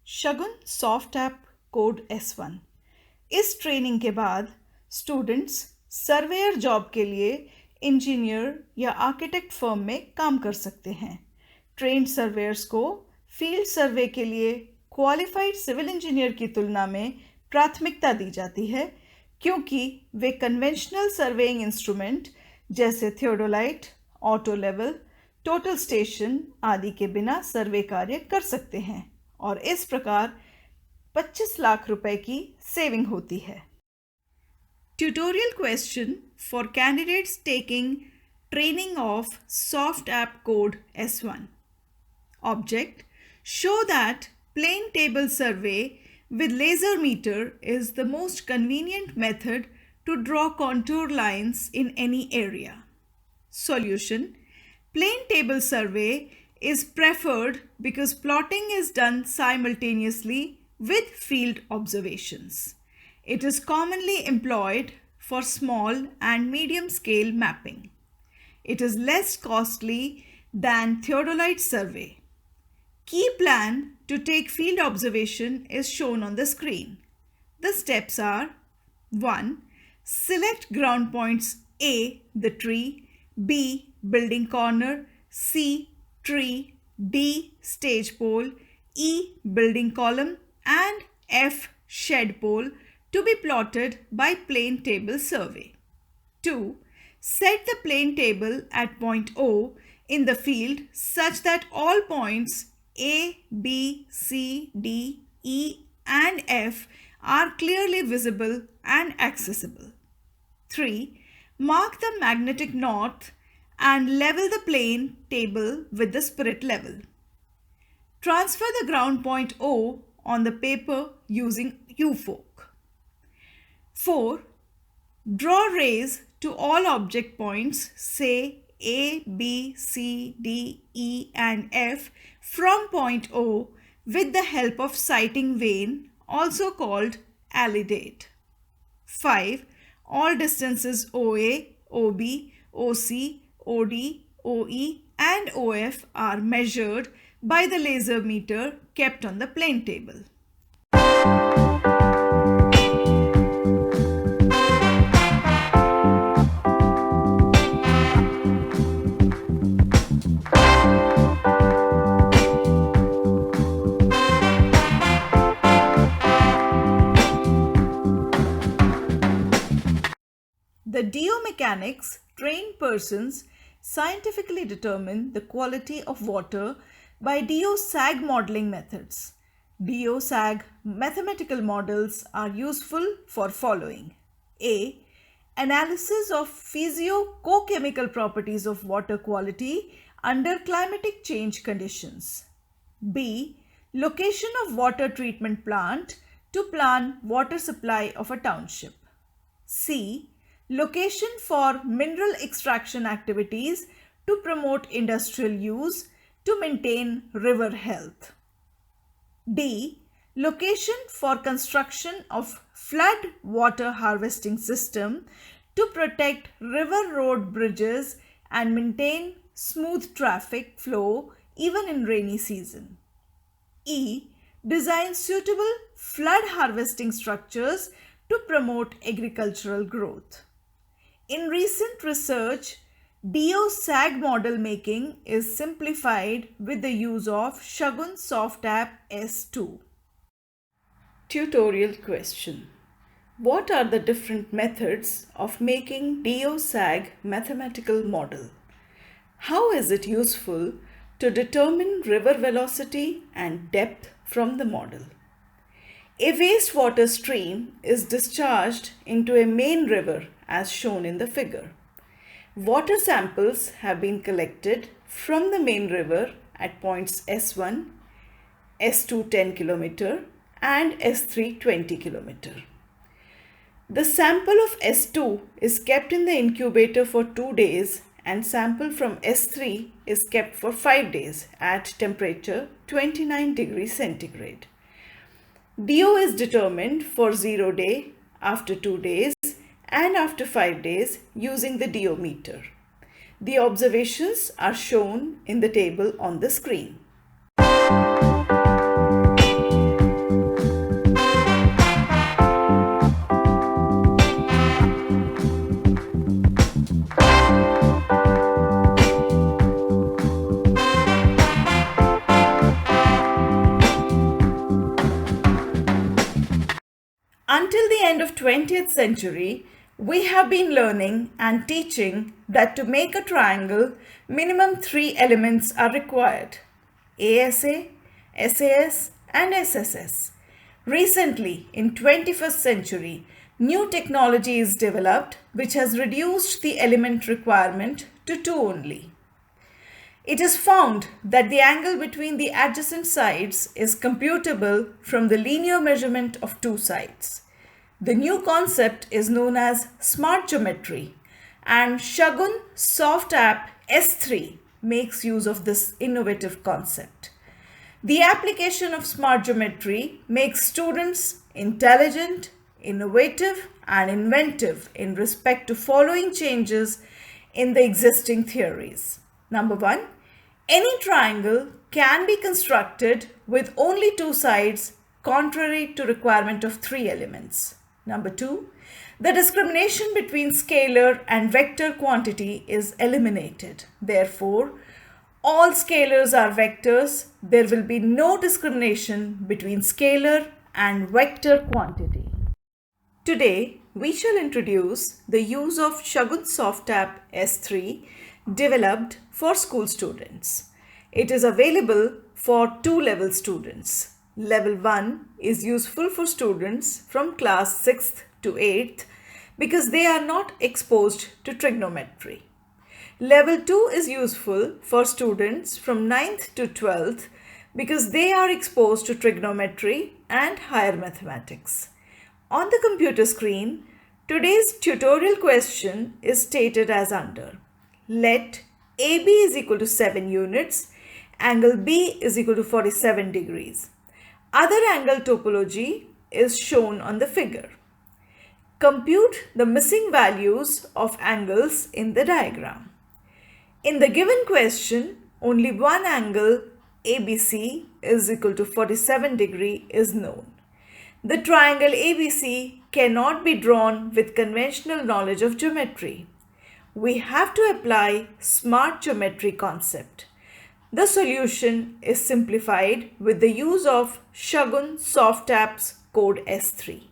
शगुन soft app code S1। इस training के बाद स्टूडेंट्स सर्वेयर जॉब के लिए इंजीनियर या आर्किटेक्ट फर्म में काम कर सकते हैं। ट्रेन्ड सर्वेयर्स को फील्ड सर्वे के लिए क्वालिफाइड सिविल इंजीनियर की तुलना में प्राथमिकता दी जाती है, क्योंकि वे कन्वेंशनल सर्वेइंग इंस्ट्रूमेंट जैसे theodolite, auto level, total station आदि के बिना सर्वे कार्य कर सकते हैं और इस प्रकार 25 लाख रुपए की सेविंग होती है। Tutorial question for candidates taking training of soft app code S1। Object: show that plane table survey with laser meter is the most convenient method to draw contour lines in any area. Solution: plane table survey is preferred because plotting is done simultaneously with field observations. It is commonly employed for small and medium scale mapping. It is less costly than theodolite survey. Key plan to take field observation is shown on the screen. The steps are: 1. Select ground points A. The tree, B. Building corner, C. Tree, D. Stage pole, E. Building column, and F. Shed pole to be plotted by plane table survey. 2. Set the plane table at point O in the field such that all points A, B, C, D, E, and F are clearly visible and accessible. 3. Mark the magnetic north and level the plane table with the spirit level. Transfer the ground point O on the paper using U-fork. 4. Draw rays to all object points, say A, B, C, D, E, and F from point O with the help of sighting vane, also called alidate. 5. All distances OA, OB, OC, OD, OE, and OF are measured by the laser meter kept on the plane table. The DO mechanics trained persons scientifically determine the quality of water by DO-SAG modeling methods. DO-SAG mathematical models are useful for following: A. Analysis of physio-cochemical properties of water quality under climatic change conditions. B. Location of water treatment plant to plan water supply of a township. C. Location for mineral extraction activities to promote industrial use to maintain river health. D. Location for construction of flood water harvesting system to protect river road bridges and maintain smooth traffic flow even in rainy season. E. Design suitable flood harvesting structures to promote agricultural growth. In recent research, DO-SAG model making is simplified with the use of Shagun Soft App S2. Tutorial question: what are the different methods of making DO-SAG mathematical model? How is it useful to determine river velocity and depth from the model? A wastewater stream is discharged into a main river as shown in the figure. Water samples have been collected from the main river at points S1, S2 10 km and S3 20 km. The sample of S2 is kept in the incubator for 2 days and sample from S3 is kept for 5 days at temperature 29 degrees centigrade. DO is determined for 0 day, after 2 days, and after 5 days using the DO meter. The observations are shown in the table on the screen. Until the end of 20th century, we have been learning and teaching that to make a triangle, minimum 3 elements are required: ASA, SAS, and SSS. Recently, in 21st century, new technology is developed which has reduced the element requirement to 2 only. It is found that the angle between the adjacent sides is computable from the linear measurement of 2 sides. The new concept is known as smart geometry, and Shagun Soft App S3 makes use of this innovative concept. The application of smart geometry makes students intelligent, innovative, and inventive in respect to following changes in the existing theories. Number 1. Any triangle can be constructed with only 2 sides, contrary to requirement of 3 elements. Number 2. The discrimination between scalar and vector quantity is eliminated. Therefore, all scalars are vectors. There will be no discrimination between scalar and vector quantity. Today, we shall introduce the use of Shagun Soft App S3 developed for school students. It is available for 2-level students. Level 1 is useful for students from class 6th to 8th because they are not exposed to trigonometry. Level 2 is useful for students from 9th to 12th because they are exposed to trigonometry and higher mathematics. On the computer screen, today's tutorial question is stated as under. Let AB is equal to 7 units, angle B is equal to 47 degrees. Other angle topology is shown on the figure. Compute the missing values of angles in the diagram. In the given question, only one angle ABC is equal to 47 degree is known. The triangle ABC cannot be drawn with conventional knowledge of geometry. We have to apply smart geometry concept. The solution is simplified with the use of Shagun Soft App's code S3.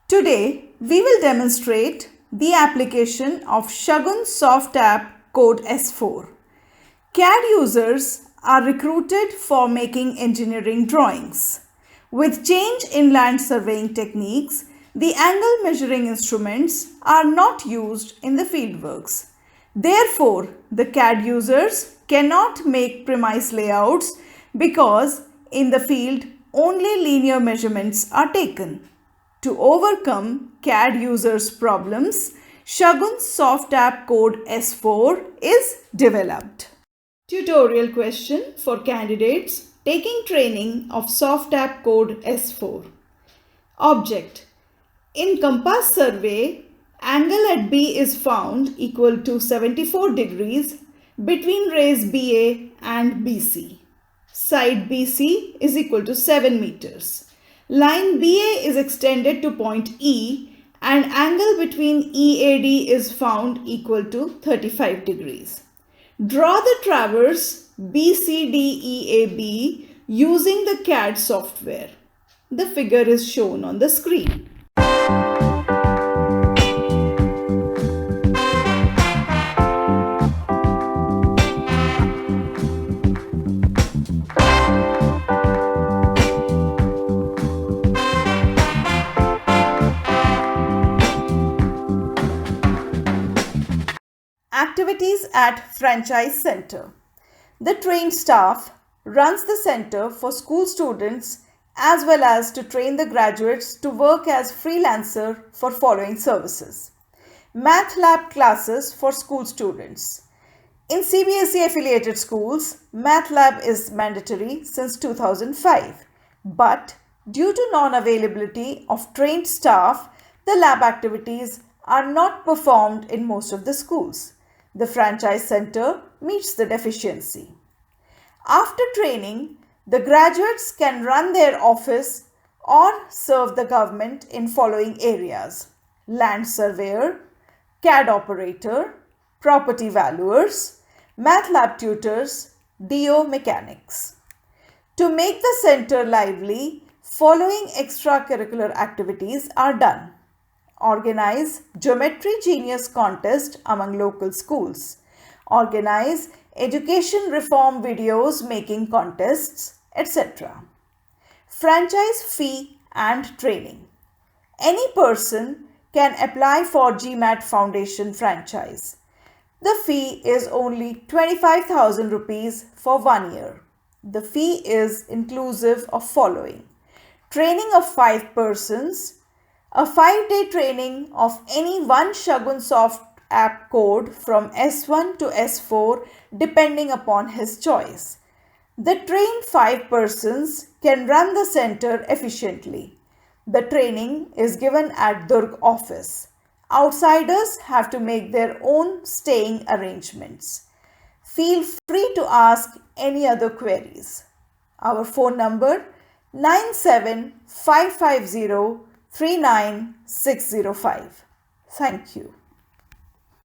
Today, we will demonstrate the application of Shagun Soft App code S4. CAD users are recruited for making engineering drawings. With change in land surveying techniques, the angle measuring instruments are not used in the fieldworks. Therefore, the CAD users cannot make premise layouts because in the field only linear measurements are taken. To overcome CAD users' problems, Shagun Soft App code S4 is developed. Tutorial question for candidates taking training of Soft App code S4. Object: in compass survey, angle at B is found equal to 74 degrees between rays BA and BC. Side BC is equal to 7 meters. Line BA is extended to point E and angle between EAD is found equal to 35 degrees. Draw the traverse BCDEAB using the CAD software. The figure is shown on the screen. Activities at Franchise Center. The trained staff runs the center for school students as well as to train the graduates to work as freelancer for following services. Math lab classes for school students. In CBSE affiliated schools, Math lab is mandatory since 2005. But due to non-availability of trained staff, the lab activities are not performed in most of the schools. The franchise center meets the deficiency. After training, The graduates can run their office or serve the government in following areas: land surveyor, CAD operator, property valuers, math lab tutors, DO mechanics. To make the center lively, following extracurricular activities are done. Organize Geometry Genius contest among local schools. Organize education reform videos making contests, etc. Franchise fee and training. Any person can apply for GMAT Foundation franchise. The fee is only 25,000 rupees for 1 year. The fee is inclusive of following: training of 5 persons, a 5-day training of any one Shagunsoft app code from S1 to S4 depending upon his choice. The trained 5 persons can run the center efficiently. The training is given at Durg office. Outsiders have to make their own staying arrangements. Feel free to ask any other queries. Our phone number 97550 39605. Thank you.